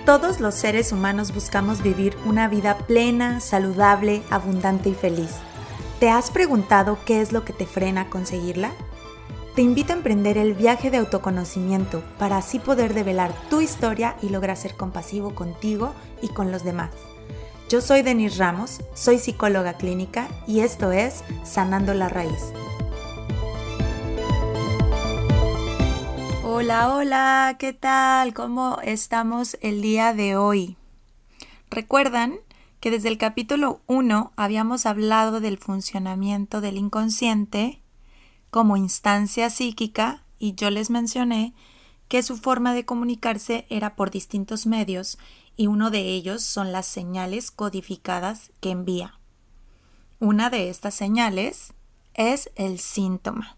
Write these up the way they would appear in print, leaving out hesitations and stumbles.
Todos los seres humanos buscamos vivir una vida plena, saludable, abundante y feliz. ¿Te has preguntado qué es lo que te frena a conseguirla? Te invito a emprender el viaje de autoconocimiento para así poder develar tu historia y lograr ser compasivo contigo y con los demás. Yo soy Denise Ramos, soy psicóloga clínica y esto es Sanando la Raíz. Hola, ¿qué tal? ¿Cómo estamos el día de hoy? ¿Recuerdan que desde el capítulo 1 habíamos hablado del funcionamiento del inconsciente como instancia psíquica y yo les mencioné que su forma de comunicarse era por distintos medios y uno de ellos son las señales codificadas que envía. Una de estas señales es el síntoma.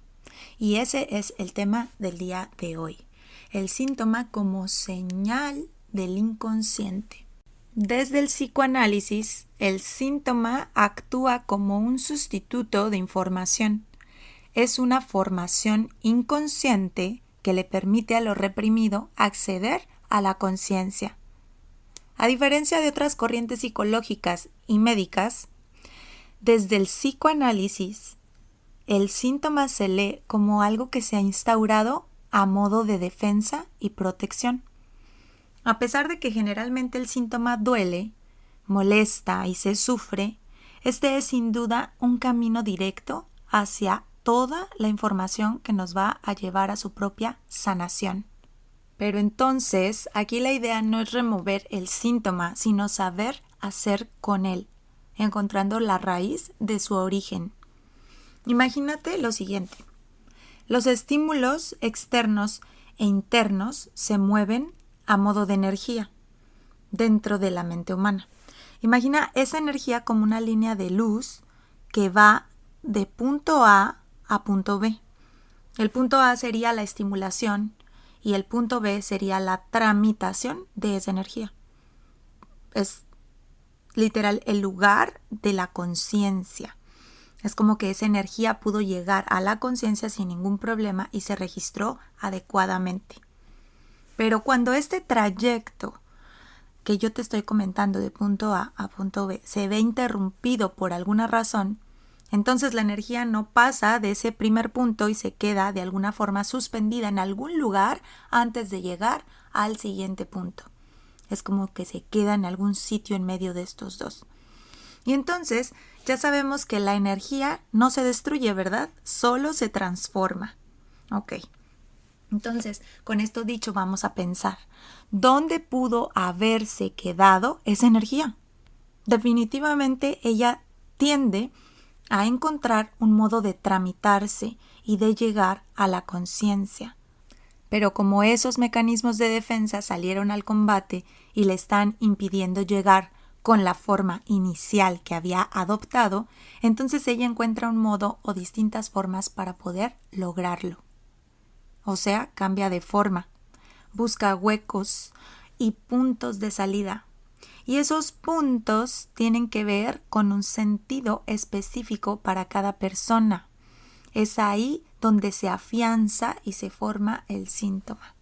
Y ese es el tema del día de hoy. El síntoma como señal del inconsciente. Desde el psicoanálisis, el síntoma actúa como un sustituto de información. Es una formación inconsciente que le permite a lo reprimido acceder a la conciencia. A diferencia de otras corrientes psicológicas y médicas, desde el psicoanálisis, el síntoma se lee como algo que se ha instaurado a modo de defensa y protección. A pesar de que generalmente el síntoma duele, molesta y se sufre, este es sin duda un camino directo hacia toda la información que nos va a llevar a su propia sanación. Pero entonces, aquí la idea no es remover el síntoma, sino saber hacer con él, encontrando la raíz de su origen. Imagínate lo siguiente. Los estímulos externos e internos se mueven a modo de energía dentro de la mente humana. Imagina esa energía como una línea de luz que va de punto A punto B. El punto A sería la estimulación y el punto B sería la tramitación de esa energía. Es literal el lugar de la conciencia. Es como que esa energía pudo llegar a la conciencia sin ningún problema y se registró adecuadamente. Pero cuando este trayecto que yo te estoy comentando de punto A punto B se ve interrumpido por alguna razón, entonces la energía no pasa de ese primer punto y se queda de alguna forma suspendida en algún lugar antes de llegar al siguiente punto. Es como que se queda en algún sitio en medio de estos dos. Y entonces ya sabemos que la energía no se destruye, ¿verdad? Solo se transforma. Ok. Entonces, con esto dicho, vamos a pensar, ¿dónde pudo haberse quedado esa energía? Definitivamente ella tiende a encontrar un modo de tramitarse y de llegar a la conciencia. Pero como esos mecanismos de defensa salieron al combate y le están impidiendo llegar con la forma inicial que había adoptado, entonces ella encuentra un modo o distintas formas para poder lograrlo. O sea, cambia de forma, busca huecos y puntos de salida. Y esos puntos tienen que ver con un sentido específico para cada persona. Es ahí donde se afianza y se forma el síntoma.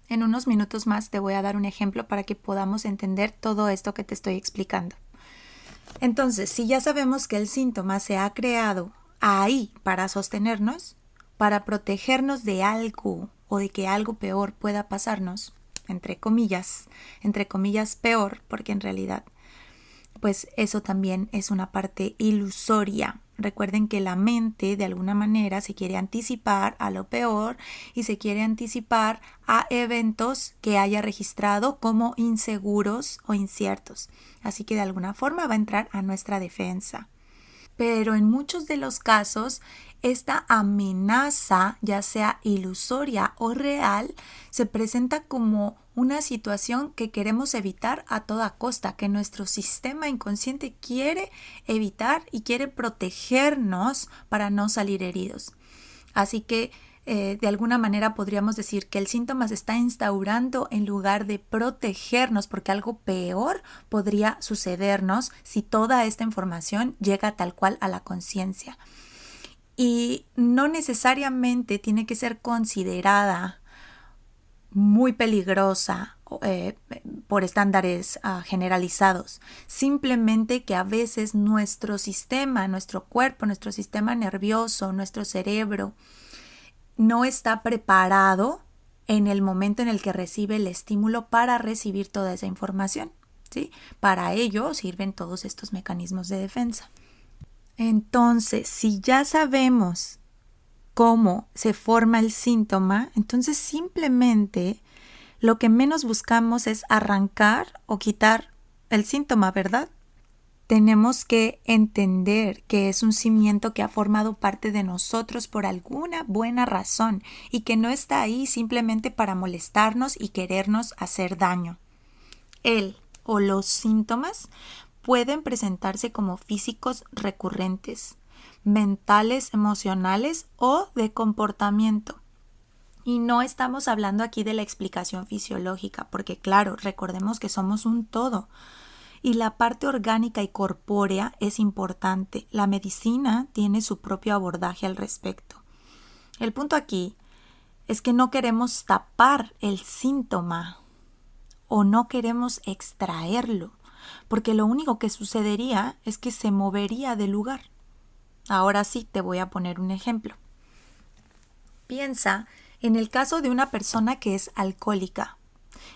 En unos minutos más te voy a dar un ejemplo para que podamos entender todo esto que te estoy explicando. Entonces, si ya sabemos que el síntoma se ha creado ahí para sostenernos, para protegernos de algo o de que algo peor pueda pasarnos, entre comillas peor, porque en realidad, pues eso también es una parte ilusoria. Recuerden que la mente de alguna manera se quiere anticipar a lo peor y se quiere anticipar a eventos que haya registrado como inseguros o inciertos. Así que de alguna forma va a entrar a nuestra defensa. Pero en muchos de los casos, esta amenaza, ya sea ilusoria o real, se presenta como una situación que queremos evitar a toda costa, que nuestro sistema inconsciente quiere evitar y quiere protegernos para no salir heridos. Así que de alguna manera podríamos decir que el síntoma se está instaurando en lugar de protegernos, porque algo peor podría sucedernos si toda esta información llega tal cual a la conciencia. Y no necesariamente tiene que ser considerada muy peligrosa por estándares generalizados. Simplemente que a veces nuestro sistema, nuestro cuerpo, nuestro sistema nervioso, nuestro cerebro no está preparado en el momento en el que recibe el estímulo para recibir toda esa información, ¿sí? Para ello sirven todos estos mecanismos de defensa. Entonces, si ya sabemos cómo se forma el síntoma, entonces simplemente lo que menos buscamos es arrancar o quitar el síntoma, ¿verdad? Tenemos que entender que es un cimiento que ha formado parte de nosotros por alguna buena razón y que no está ahí simplemente para molestarnos y querernos hacer daño. Él o los síntomas pueden presentarse como físicos recurrentes, mentales, emocionales o de comportamiento. Y no estamos hablando aquí de la explicación fisiológica, porque claro, recordemos que somos un todo. Y la parte orgánica y corpórea es importante. La medicina tiene su propio abordaje al respecto. El punto aquí es que no queremos tapar el síntoma o no queremos extraerlo, porque lo único que sucedería es que se movería del lugar. Ahora sí, te voy a poner un ejemplo. Piensa en el caso de una persona que es alcohólica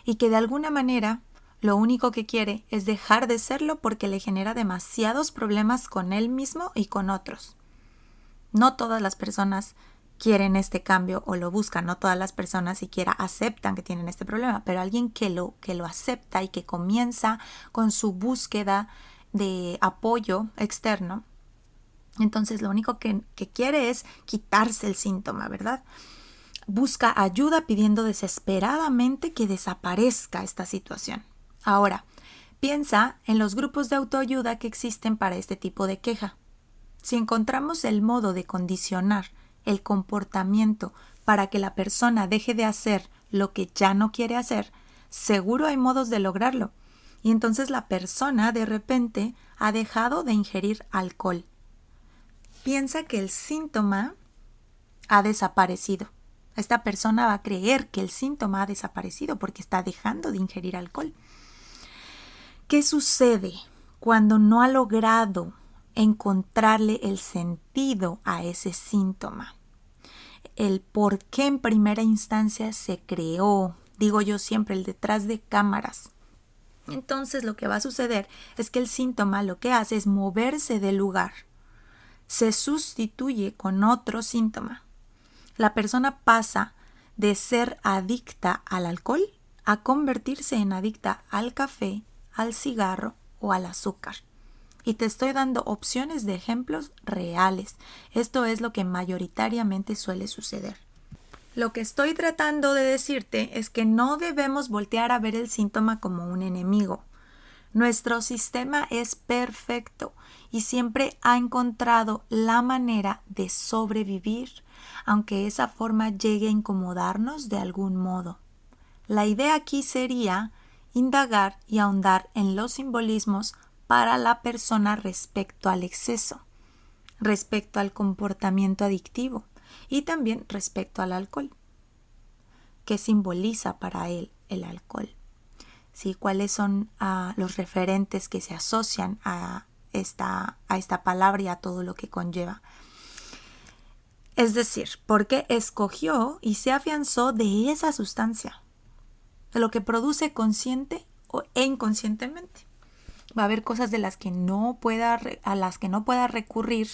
y que de alguna manera lo único que quiere es dejar de serlo porque le genera demasiados problemas con él mismo y con otros. No todas las personas quieren este cambio o lo buscan, no todas las personas siquiera aceptan que tienen este problema, pero alguien que lo acepta y que comienza con su búsqueda de apoyo externo, entonces lo único que quiere es quitarse el síntoma, ¿verdad? Busca ayuda pidiendo desesperadamente que desaparezca esta situación. Ahora, piensa en los grupos de autoayuda que existen para este tipo de queja. Si encontramos el modo de condicionar el comportamiento para que la persona deje de hacer lo que ya no quiere hacer, seguro hay modos de lograrlo. Y entonces la persona de repente ha dejado de ingerir alcohol. Piensa que el síntoma ha desaparecido. Esta persona va a creer que el síntoma ha desaparecido porque está dejando de ingerir alcohol. ¿Qué sucede cuando no ha logrado encontrarle el sentido a ese síntoma? El por qué en primera instancia se creó, digo yo siempre, el detrás de cámaras. Entonces lo que va a suceder es que el síntoma lo que hace es moverse del lugar. Se sustituye con otro síntoma. La persona pasa de ser adicta al alcohol a convertirse en adicta al café, al cigarro o al azúcar. Y te estoy dando opciones de ejemplos reales. Esto es lo que mayoritariamente suele suceder. Lo que estoy tratando de decirte es que no debemos voltear a ver el síntoma como un enemigo. Nuestro sistema es perfecto y siempre ha encontrado la manera de sobrevivir, aunque esa forma llegue a incomodarnos de algún modo. La idea aquí sería indagar y ahondar en los simbolismos para la persona respecto al exceso, respecto al comportamiento adictivo y también respecto al alcohol. ¿Qué simboliza para él el alcohol? ¿Sí? ¿Cuáles son los referentes que se asocian a esta palabra y a todo lo que conlleva? Es decir, ¿por qué escogió y se afianzó de esa sustancia? De lo que produce consciente e inconscientemente. Va a haber cosas a las que no pueda recurrir,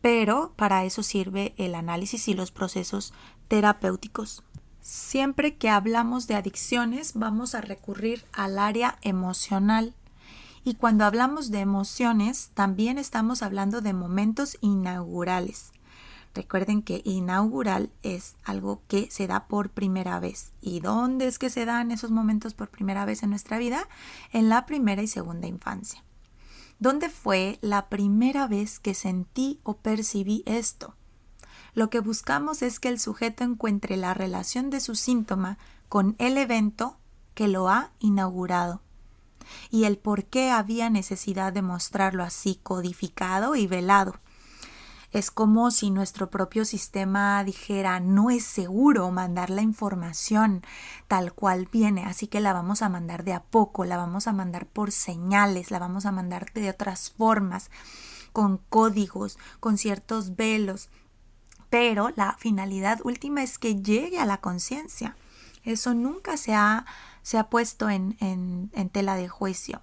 pero para eso sirve el análisis y los procesos terapéuticos. Siempre que hablamos de adicciones, vamos a recurrir al área emocional. Y cuando hablamos de emociones, también estamos hablando de momentos inaugurales. Recuerden que inaugural es algo que se da por primera vez. ¿Y dónde es que se dan esos momentos por primera vez en nuestra vida? En la primera y segunda infancia. ¿Dónde fue la primera vez que sentí o percibí esto? Lo que buscamos es que el sujeto encuentre la relación de su síntoma con el evento que lo ha inaugurado y el por qué había necesidad de mostrarlo así codificado y velado. Es como si nuestro propio sistema dijera, no es seguro mandar la información tal cual viene, así que la vamos a mandar de a poco, la vamos a mandar por señales, la vamos a mandar de otras formas, con códigos, con ciertos velos. Pero la finalidad última es que llegue a la conciencia. Eso nunca se ha puesto en tela de juicio.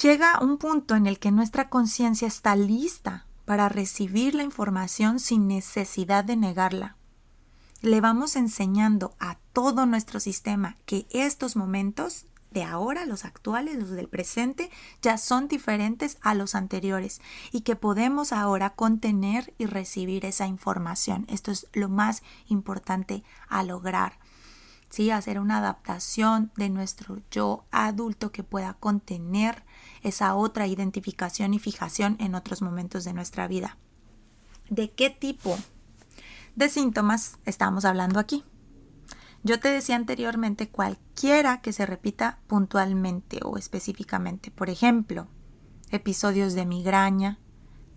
Llega un punto en el que nuestra conciencia está lista para recibir la información sin necesidad de negarla. Le vamos enseñando a todo nuestro sistema que estos momentos de ahora, los actuales, los del presente, ya son diferentes a los anteriores y que podemos ahora contener y recibir esa información. Esto es lo más importante a lograr. ¿Sí? Hacer una adaptación de nuestro yo adulto que pueda contener esa otra identificación y fijación en otros momentos de nuestra vida. ¿De qué tipo de síntomas estamos hablando aquí? Yo te decía anteriormente cualquiera que se repita puntualmente o específicamente. Por ejemplo, episodios de migraña,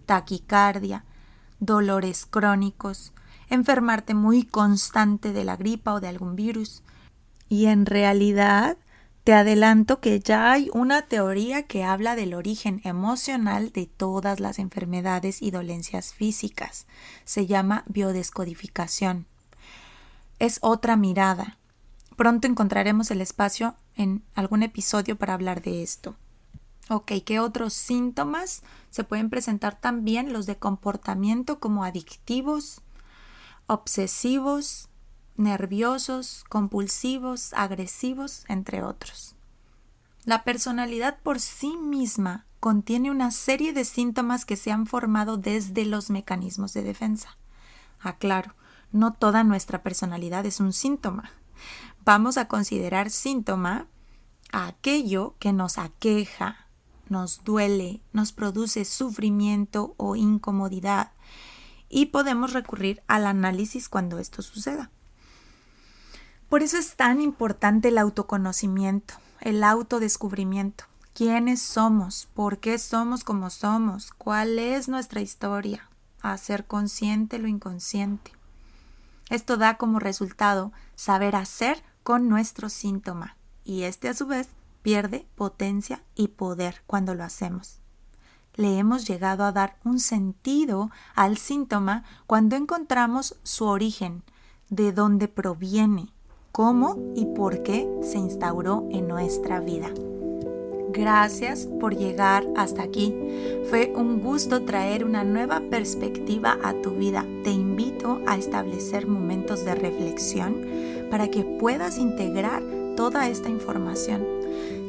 taquicardia, dolores crónicos, enfermarte muy constante de la gripa o de algún virus. Y en realidad te adelanto que ya hay una teoría que habla del origen emocional de todas las enfermedades y dolencias físicas. Se llama biodescodificación. Es otra mirada. Pronto encontraremos el espacio en algún episodio para hablar de esto. Ok, ¿qué otros síntomas se pueden presentar también? Los de comportamiento como adictivos, obsesivos, nerviosos, compulsivos, agresivos, entre otros. La personalidad por sí misma contiene una serie de síntomas que se han formado desde los mecanismos de defensa. Aclaro, no toda nuestra personalidad es un síntoma. Vamos a considerar síntoma a aquello que nos aqueja, nos duele, nos produce sufrimiento o incomodidad, y podemos recurrir al análisis cuando esto suceda. Por eso es tan importante el autoconocimiento, el autodescubrimiento. ¿Quiénes somos? ¿Por qué somos como somos? ¿Cuál es nuestra historia? Hacer consciente lo inconsciente. Esto da como resultado saber hacer con nuestro síntoma, y este a su vez pierde potencia y poder cuando lo hacemos. Le hemos llegado a dar un sentido al síntoma cuando encontramos su origen, de dónde proviene, cómo y por qué se instauró en nuestra vida. Gracias por llegar hasta aquí. Fue un gusto traer una nueva perspectiva a tu vida. Te invito a establecer momentos de reflexión para que puedas integrar toda esta información.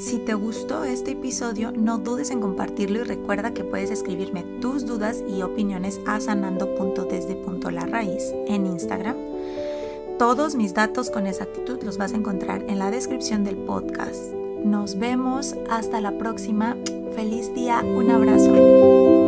Si te gustó este episodio, no dudes en compartirlo y recuerda que puedes escribirme tus dudas y opiniones a sanando.desde.larraíz en Instagram. Todos mis datos con exactitud los vas a encontrar en la descripción del podcast. Nos vemos hasta la próxima. Feliz día, un abrazo.